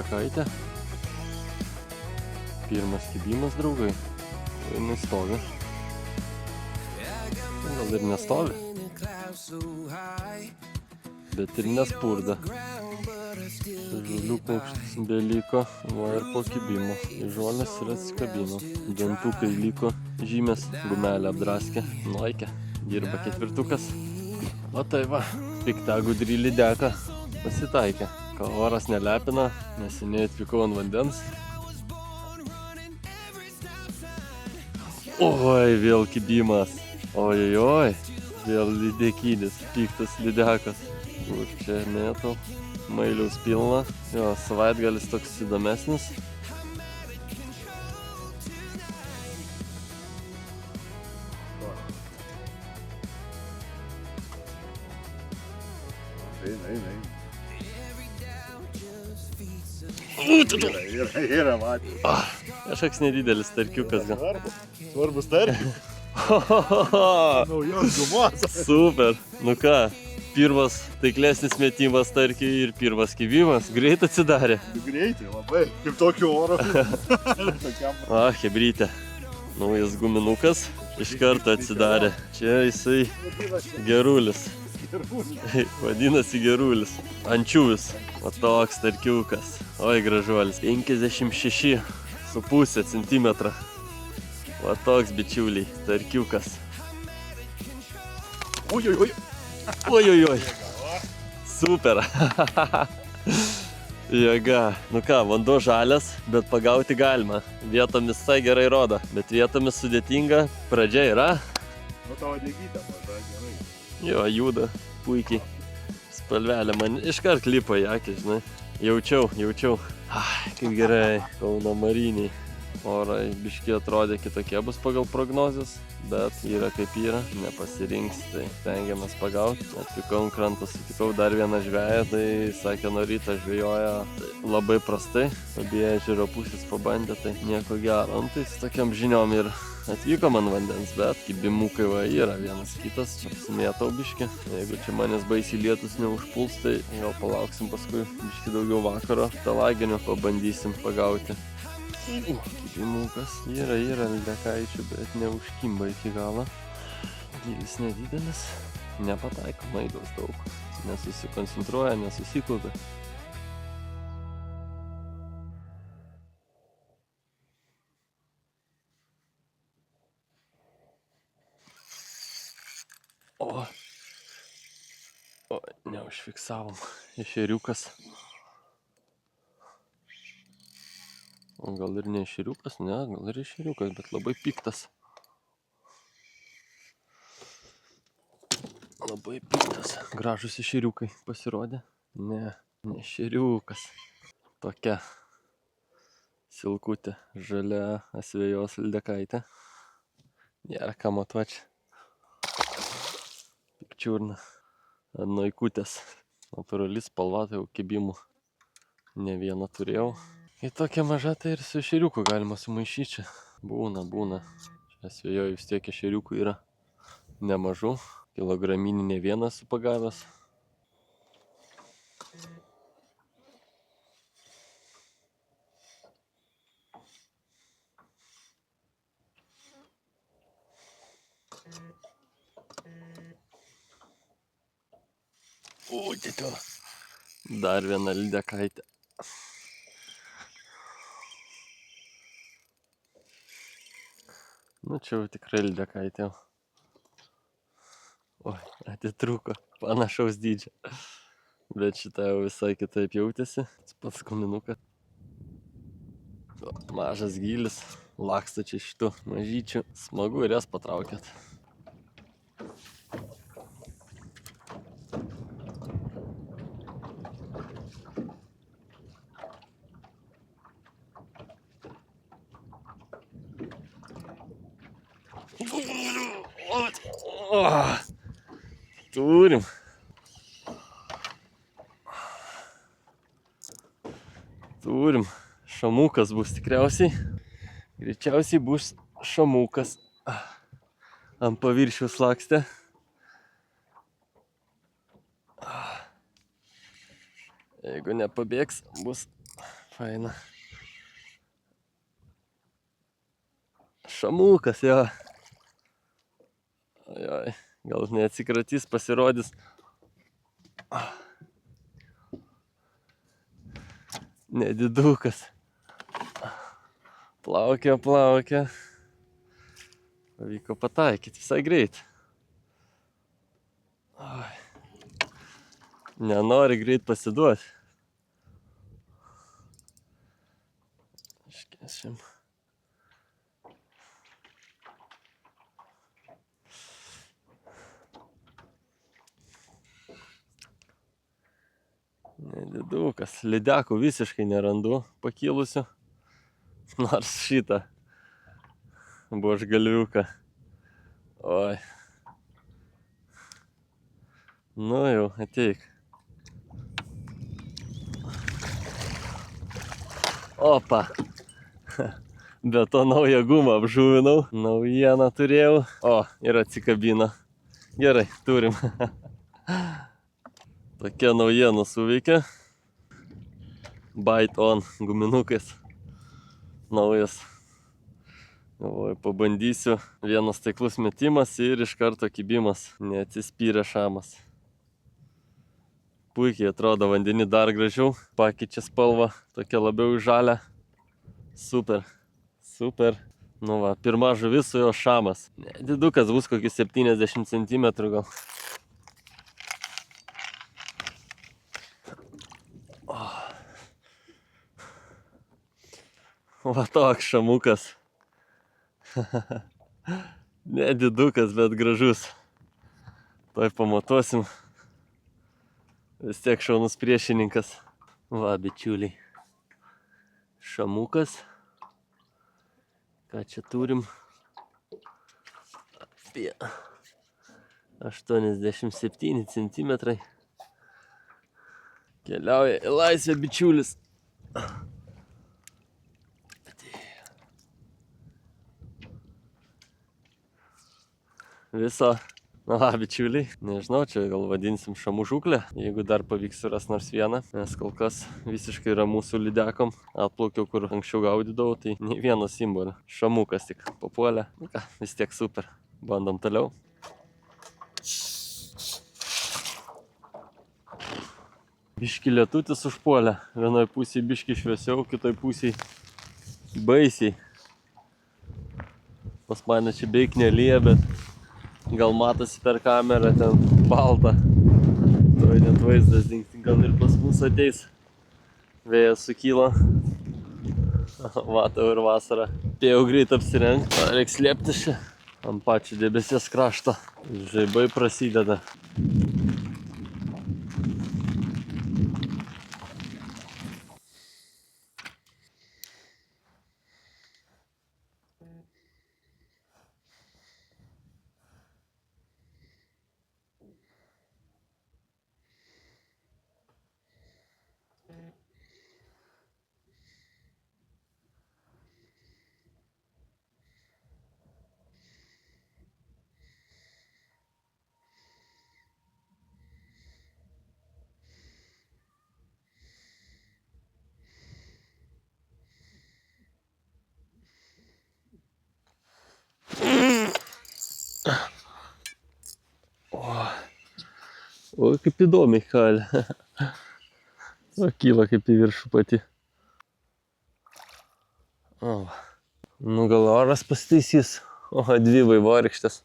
lydekaitė. Pirmas kibimas, draugai. Jinai stovi. Gal ir nestovi. Bet ir nespurda. Žulių paukštis beliko, va ir po kibimo. Į žolės ir atsikabino. Dantukai liko žymės, gumelę apdraskė. Nuoikė, dirba ketvirtukas. O tai va, pikta gudri lydeka pasitaikė. Kol oras nelepina, neseniai atvykau ant vandens. Oi, vėl kibimas. Ojojoj, vėl lydekydis, piktas lydekas. Kur čia mėtau? Mailiaus pilna. Jo, savaitgalis toks įdomesnis. Yra, matė. Kažkoks nedidelis starkiukas gal. Svarbus starkis. Naujos gumos. Super. Nu ką, pirmas taiklesnis metimas starkiui ir pirmas kibimas. Greit atsidarė. Greitai, labai. Kaip tokio oro. Hebrytė. Naujas guminukas. Iš karto atsidarė. Čia jisai gerulis. Vadinasi gerulis. Ančiuvis. O toks starkiukas. Oi, gražuolis. 56,5 centimetrą. O toks bičiuliai. Starkiukas. Ojojoj. Ojojoj. Super. Jėga. Nu ką, vanduo žalias, bet pagauti galima. Vietomis tai gerai rodo, bet vietomis sudėtinga. Pradžia yra. Nu tavo dėgytė, maža, gerai. Jo, juda puikiai. Spalvelė man iškart lipo į akį, žinai. Jaučiau. Kaip gerai. Kauno Mariniai. Orai biški atrodė kitokie bus pagal prognozes, bet yra kaip yra, nepasirinks, tai stengiamės pagauti. Atvykau ant krantą, sutikau dar vieną žveją, tai sakė, nuo ryto žvejoja labai prastai. Abie ežero pusės pabandė, tai nieko gero. Tai su tokiam žiniom ir atvykom ant vandens, bet kibimukai va yra vienas kitas, čia apsimėtau biški. Jeigu čia manęs baisiai lietus neužpuls, tai gal palauksim paskui biški daugiau vakaro. Talaginio pabandysim pagauti. Kibimukas yra lydekaičių, bet neužkimba iki galo. Gylis nedidelis, nepataiko, maidos daug. Nesusikoncentruoja, nesusikaupia. O, neužfiksavom. Ešeriukas. O gal ir ne ešeriukas? Ne, gal ir ešeriukas, bet labai piktas. Labai piktas. Gražus ešeriukai pasirodė. Ne ešeriukas. Tokia silkutė, žalia asvejos lydekaitė. Nėra ką matuoči. Pikčiurna. Noikutės. Natūralis spalva, tai jau kibimų ne vieną turėjau. Kai tokia maža, tai ir su ešeriuku galima sumaišyti čia. Būna. Čia asvejoj vis tiek ešeriukų yra nemažų. Kilograminį ne vieną esu pagavęs. Dar viena lydekaitė. Nu čia jau tikrai lydekaitė. Oi, atitrūko. Panašaus dydžio. Bet šitą jau visai kitaip jautėsi. Pats kuminukas. Mažas gylis. Laksta čia šitų mažyčių. Smagu ir jas patraukėt. Turim. Šamukas bus tikriausiai. Greičiausiai bus šamukas. Ant paviršiaus lakstė. Jeigu nepabėgs, bus Faina. Šamukas, jo. Ojoj, gal neatsikratys, pasirodys. Nedidukas. Plaukia. Pavyko pataikyti visai greit. Oi. Nenori greit pasiduoti. Iškėsim. Nedidukas. Lydekų visiškai nerandu pakilusių. Nors šitą buožgalviuką. Oi. Nu jau, ateik. Opa. Be to naują gumą apžuvinau. Naujieną turėjau. O, ir atsikabino. Gerai, turim. Tokia naujiena suveikia. Bite on guminukais. Naujas. Galvoju, pabandysiu. Vienas taiklus metimas ir iš karto kibimas. Neatsispyrė šamas. Puikiai atrodo, vandenį dar gražiau. Pakeičia spalvą. Tokia labiau žalia. Super. Nu va, pirma žuvis su jo šamas. Nedidukas bus kokius 70 cm gal. Va toks šamukas. Nedidukas, bet gražus. Tuoj pamatuosim. Vis tiek šaunus priešininkas. Va, bičiuliai. Šamukas. Ką čia turim? Apie 87 cm. Keliauja į laisvę bičiulis. Viso. Na, bičiuliai, nežinau, čia gal vadinsim šamų žūklę, jeigu dar pavyks suras nors vieną, nes kol kas visiškai yra mūsų lydekom. Atplaukiau, kur anksčiau gaudydavau, tai nei vieno simbolio. Šamukas tik papuolė. Nu ką, vis tiek super. Bandom toliau. Biški lietutis užpuolė. Vienoj pusėje biški šviesiau, kitoj pusėje baisiai. Pas mane čia beveik nelyja, bet gal matosi per kamerą ten balta. Tuoj net vaizdas dingti, gal ir pas mus ateis. Vėjas sukyla. Matau ir vasarą. Spėjau greit apsirengti. Reiks slėptis čia ant pačio debesies krašto. Žaibai prasideda. O, kaip įdomiai kalė. O, kyla kaip į viršų pati. O, nu gal oras pasitaisys. O, dvi vaivorykštės.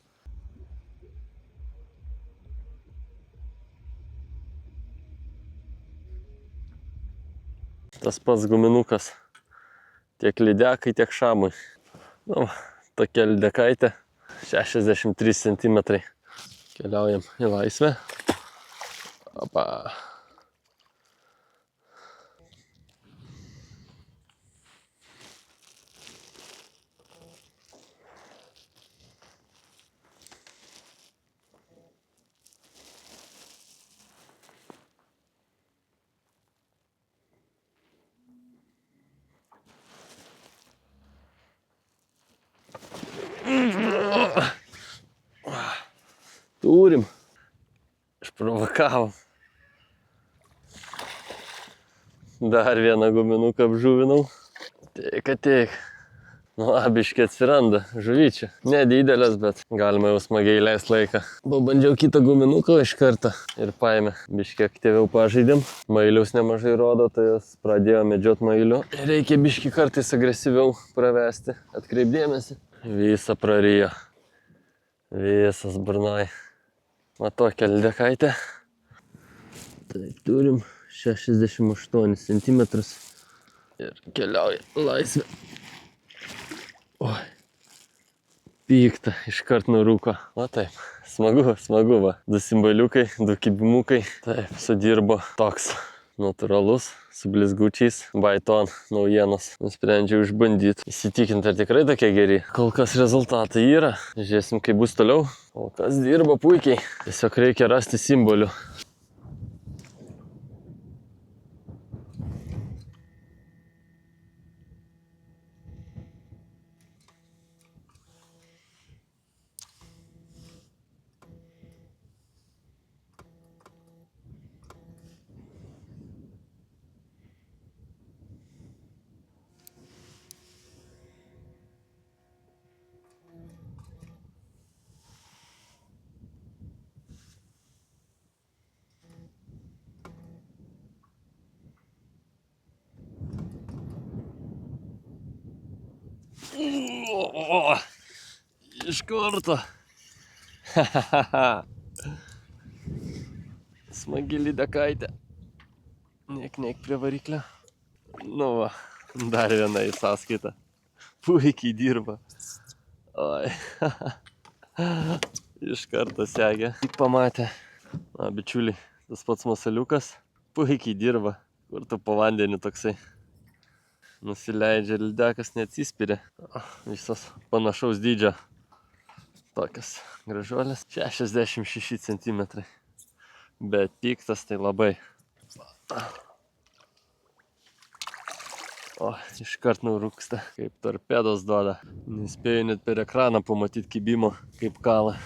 Tas pats guminukas. Tiek lydekai, tiek šamui. Nu, tokia lydekaitė. 63 cm. Keliaujam į laisvę. Opa. Turim. Išprovokavom. Dar vieną guminuką apžuvinau. Tik. Nu, biškį atsiranda žuvyčių. Nedidelės, bet galima jau smagiai leisti laiką. Pabandžiau kitą guminuką iš karto ir paėmė. Biškį aktyviau pažaidėm. Mailiaus nemažai rodo, tai jas pradėjo medžiot mailiu. Reikia biškį kartais agresyviau pravesti. Atkreipdėmėsi. Visą prarijo. Visas burnoj. Va tokia lydekaitė. Tai turim 68 cm. Ir keliauja laisvė. Oi. Pykta, iškart nurūko. O taip, smagu, va. 2 simboliukai, 2 kibimukai. Taip, sudirbo toks natūralus, su blizgučiais, Baiton naujienos. Nusprendžiau išbandyti, įsitikinti, ar tikrai tokie geri. Kol kas rezultatai yra. Žiūrėsim, kaip bus toliau. Kol kas dirba puikiai. Tiesiog reikia rasti simbolių. Iš karto. Smagi lydekaitė. Nek prie variklio. Nu va, dar viena į sąskaitą. Puikiai dirba. Oi. Iš karto segė. Tik pamatė. Na, bičiuliai, tas pats masaliukas. Puikiai dirba. Kur tu po vandeniu toksai. Nusileidžia, lydekas neatsispiria. Visas panašaus dydžio. Tokias gražuolės. 66 cm. Bet piktas tai labai. O, iškart nurūksta. Kaip torpedos duoda. Nespėjau net per ekraną pamatyti kibimo, kaip kala.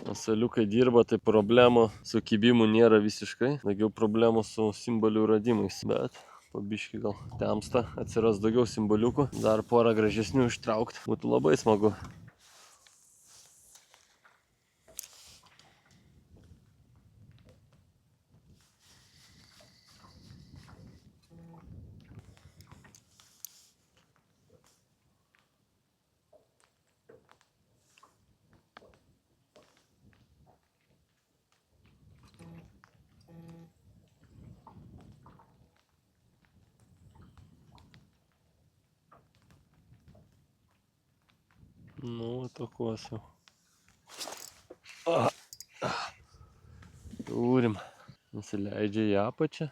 Masaliukai dirba, tai problemų su kibimu nėra visiškai. Daugiau problemų su simbolių radimais. Bet po biškį gal temsta, atsiras daugiau simboliukų. Dar porą gražesnių ištraukti. Būtų labai smagu. Nu, tokuos jau. Turim. Nusileidžia į apačią.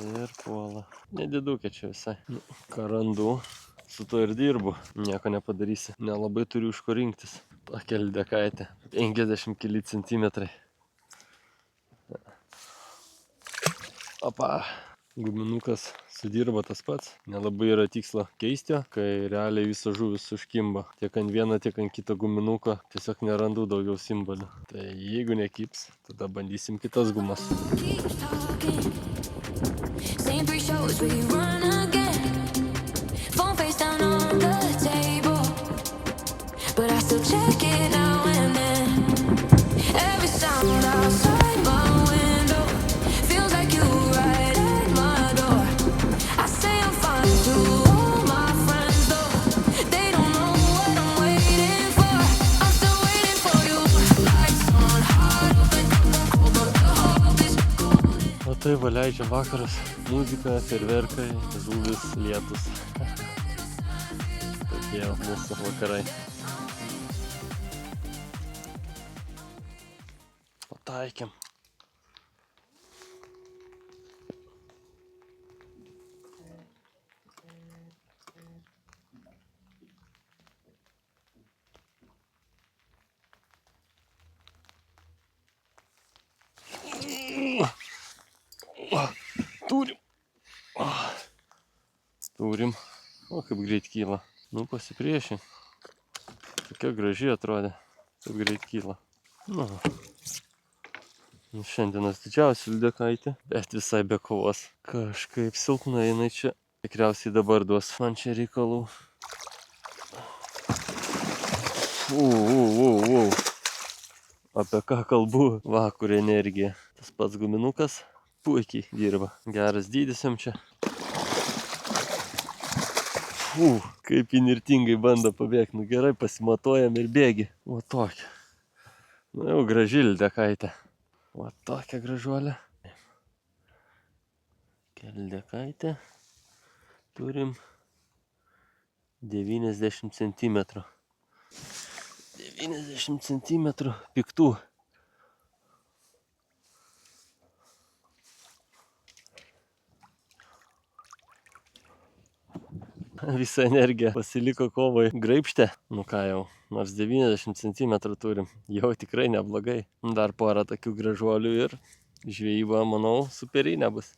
Ir puola. Nedidukė čia visai. Nu, ką randu, su to ir dirbu. Nieko nepadarysi. Nelabai turiu iš ko rinktis. Tokia lydekaitė. 50 keli centimetrai. Opa. Guminukas sudirba tas pats. Nelabai yra tikslo keisti, kai realiai visos žuvis užkimba. Tiek ant vieno, tiek ant kito guminuko. Tiesiog nerandu daugiau simbolių. Tai jeigu nekips, tada bandysim kitas gumas. Tai va leidžia vakaras, muzika, fejerverkai, žuvis, lietus. Tokie mūsų vakarai. Pataikėm. Turim. O, kaip greit kyla. Nu, pasipriešė. Tokia graži atrodė. Taip greit kyla. Nu. Šiandienos didžiausia lydekaitė, bet visai be kovos. Kažkaip silpna jinai čia. Tikriausiai dabar duos man čia reikalų. Apie ką kalbu? Va, kur energija. Tas pats guminukas puikiai dirba. Geras dydis jam čia. Kaip įnirtingai bando pabėgti. Nu gerai, pasimatuojam ir bėgi. O tokia. Nu jau graži lydekaitė. O tokia gražuolė. Lydekaitė. Turim 90 cm. 90 cm piktų. Visa energija pasiliko kovai graibšte. Nu ką jau, nors 90 cm turim. Jau tikrai neblogai. Dar porą tokių gražuolių ir žvejyba, manau, superinė bus.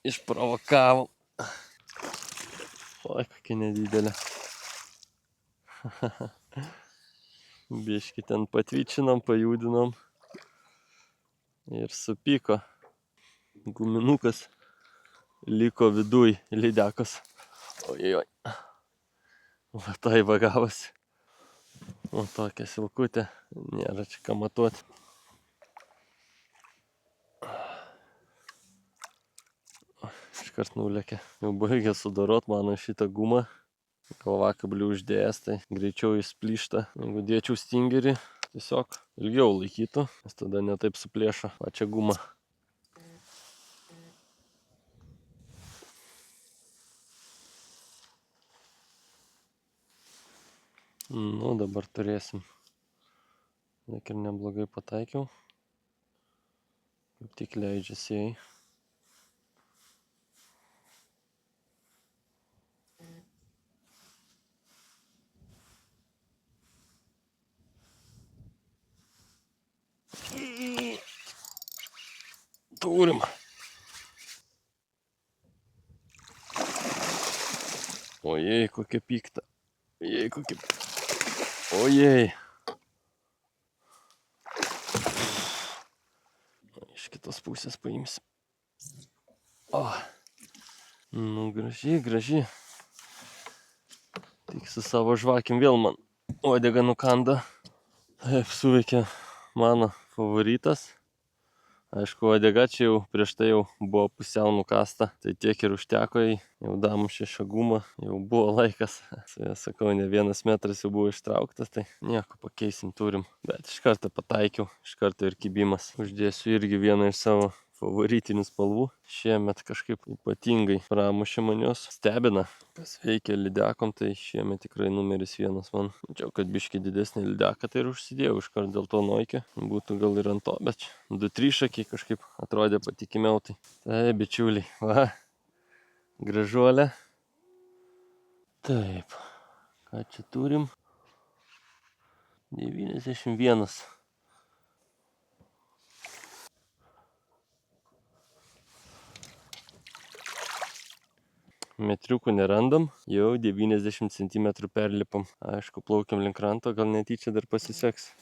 Išprovokavom. Oi, kokia nedidelė. Biškį ten patvyčinom, pajudinom. Ir supyko. Guminukas liko viduj lydekos. Ojoj. Va tai vagavosi. O tokia silkutė. Nėra čia ką matuoti. Iškart nulėkė. Jau baigė sudarot mano šitą gumą. Galvakablį uždėjęs, tai greičiau jis plyšta. Jeigu dėčiau stingerį, tiesiog ilgiau laikytų, nes tada netaip suplėšo pačią gumą. Nu, dabar turėsim. Nek ir neblogai pataikiau. Kaip tik leidžia sėjai. Turim. Ojei, kokia pikta. Ojei, kokia... Ojei. Iš kitos pusės paimsim. O. Nu, graži, graži. Tik su savo žvakim vėl man uodega nukanda. Taip, suveikė mano favoritas. Aišku, uodega čia jau prieš tai jau buvo pusiau nukasta, tai tiek ir užteko jai. Jau damušė šagumą, jau buvo laikas. Sakau, ne 1 metras jau buvo ištrauktas, tai nieko pakeisim turim. Bet iš karto pataikiau, iš karto ir kibimas. Uždėsiu irgi vieną iš savo favoritinių spalvų. Šiemet kažkaip ypatingai pramušė man jos. Stebina, kas veikia lydekom, tai šiemet tikrai numeris 1 man. Mačiau, kad biškį didesnį lydeką, tai ir užsidėjau iškart dėl to noikio. Būtų gal ir ant to, bet 2-3 šakiai kažkaip atrodė patikimiau. Tai bičiuliai, va, gražuolė. Taip, ką čia turim? 91. Metriukų nerandam, jau 90 cm perlipam. Aišku, plaukiam link kranto, gal netyčia dar pasiseks.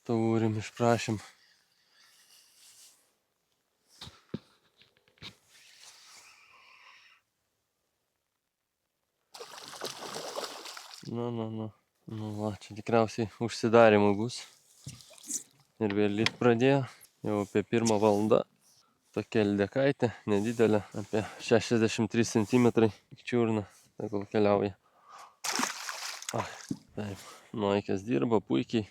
Turim. Paėmėm, išprašėm. Nu va, čia tikriausiai užsidarimų bus. Ir vėl lyt pradėjo. Jau apie 1 valandą. Tokia lydekaitė, nedidelė, apie 63 cm. Čiurna, tai kol keliauja. Taip, Nuaikės dirba puikiai.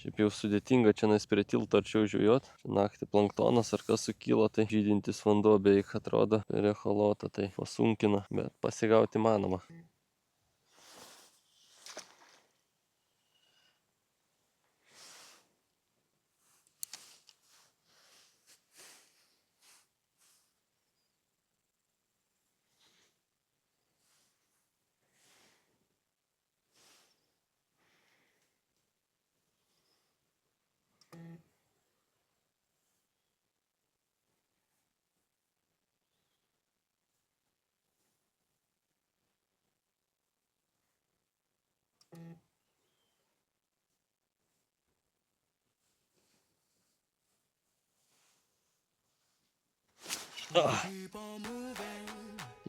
Šiaip jau sudėtinga čia nais prie tilto arčiau žvejot. Čia naktį planktonas ar kas sukyla, tai žydintis vanduo beveik atrodo per echolotą, tai pasunkina, bet pasigauti įmanoma.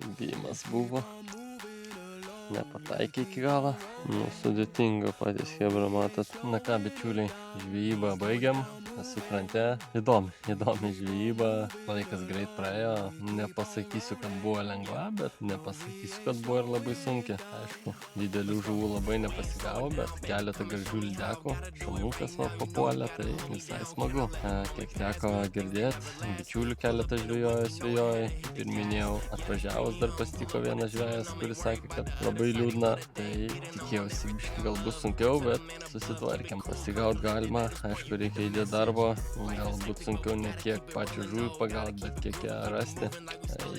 Įbijimas buvo. Nepataikė iki galo. Nu, sudėtinga patys chebra, matot. Na ką, bičiuliai, žvejybą baigiam. Esu krante. Įdomi žvejyba. Laikas greit praėjo. Nepasakysiu, kad buvo lengva, bet nepasakysiu, kad buvo ir labai sunkia. Aišku, didelių žuvų labai nepasigavo, bet keletą gražių lydekų. Šamukas va papuolė, tai visai smagu. Kiek teko girdėti, bičiulių keletą žvejojo. Kaip ir minėjau, atvažiavus dar pasitiko vienas žvejas, kuris sakė, kad labai liūdna. Tai tikėjausi, biškį gal bus sunkiau, bet susitvarkėm. Pasigaut galima, aišku, reikia įdėti darbo. Galbūt sunkiau ne kiek pačių žuvį pagaut, bet kiek ją rasti.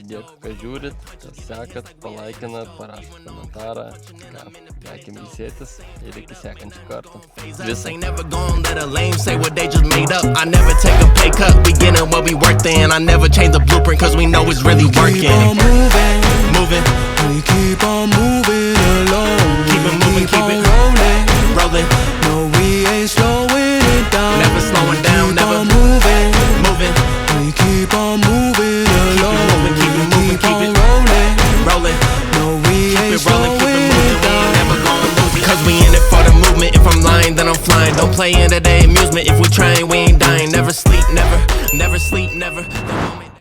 Dėkui, kad žiūrit, kad sekat, palaikinat, parašot komentarą. Ką, leikim ilsėtis ir iki sekančių kartų. This ain't never gonna let a lame say what they just made up. I never take a pay cut, we get it what we worth in. I never change the blueprint cause we know it's really working. Keep on moving, Moving, we keep on moving along. keep it moving, keep it rolling. rolling. No, we ain't slowing it down. Never slowing down, Keep never on moving. moving, We keep on moving along. moving, keep it moving, keep on it rolling. rolling. No, we ain't Keep it rolling, keep slowing it moving, it we down. ain't never gonna lose it. Cause we in it for the movement, if I'm lying then I'm flying. Don't play into the amusement, if we trying we ain't dying. Never sleep, never sleep, never. The moment